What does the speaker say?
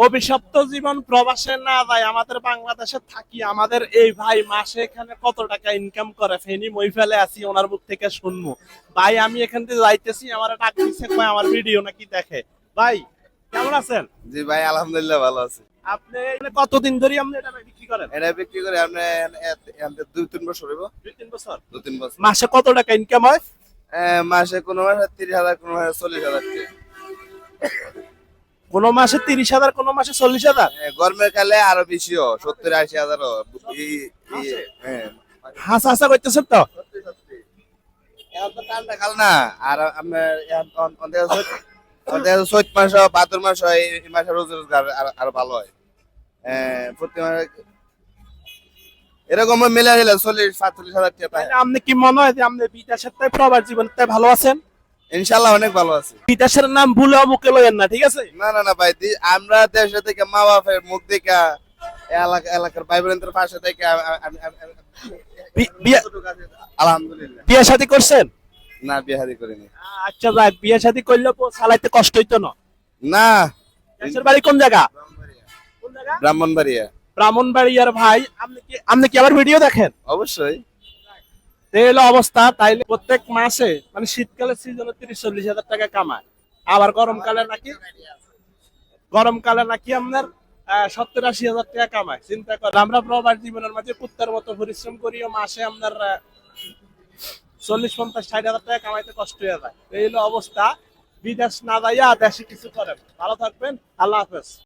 অভিশপ্ত জীবন প্রবাসে না যায়, আমাদের বাংলাদেশে থাকি, আমাদের এই ভাই মাসে এখানে কত টাকা ইনকাম করে ফেনি মই ফেলে আছি, ওনার মুখ থেকে শুনবো। ভাই আমি এখান থেকে যাইতেছি, আমার টাকা দিচ্ছে, কয় আমার ভিডিও নাকি দেখে। ভাই কেমন আছেন? জি ভাই, আলহামদুলিল্লাহ ভালো আছে। আপনি এখানে কতদিন ধরে আপনি এটা বিক্রি করেন? এটা বিক্রি করে আপনি 2-3 বছর হইব। 2-3 বছর। 2-3 বছর। মাসে কত টাকা ইনকাম হয়? মাসে কোনো মাসে 30,000, কোনো মাসে 40,000 টাকা। কোন মাসে 30,000, কোন মাসে 40,000। গরমের কালে আরো বেশিও, 70-80,000ও। হ্যাঁ, হাসা হাসা করতেছেন তো? সত্যি সত্যি। এখন তো ঠান্ডা কাল না, আর আপনার চৈত মাস, ভাদ্র মাস হয়, এই মাসে রোজগার আরো ভালো হয়। প্রতি মাসে এরকম মেলা হলে 40-45,000 টাকা পায়। তাহলে আপনি কি মনে হয় যে আপনি বিদেশের থেকে প্রবাস জীবনতে ভালো আছেন? ইনশাল্লাহ অনেক ভালো আছে। বিদেশের নাম ভুলেও মুখে লইয়েন না, ঠিক আছে? না না না ভাই, আমরা দেশে থেকে মা বাপের মুখ দেখা, এলাকার ভাই বোনদের পাশে থেকে আলহামদুলিল্লাহ। বিয়ে শাদী করছেন? না, বিয়ে শাদী করিনি। আচ্ছা যাক, বিয়ে শাদী করলে চালাইতে কষ্ট হইতো না? না। দেশের বাড়ি কোন জায়গা? কোন জায়গা? ব্রাহ্মণবাড়িয়া। ব্রাহ্মণবাড়িয়ার ভাই। আপনি কি আমার ভিডিও দেখেন? অবশ্যই। এই হলো অবস্থা। তাইলে প্রত্যেক মাসে মানে শীতকালে সিজনে 30-40 হাজার টাকা কামায়, আবার গরমকালে নাকি আপনার 70-80 হাজার টাকা কামায়। চিন্তা করেন, আমরা প্রবাস জীবনের মাঝে কুত্তার মতো পরিশ্রম করিও মাসে আপনার 40-50-60 হাজার টাকা কামাইতে কষ্ট হয়ে যায়। এই হলো অবস্থা। বিদেশ না যাইয়া দেশে কিছু করেন। ভালো থাকবেন, আল্লাহ হাফেজ।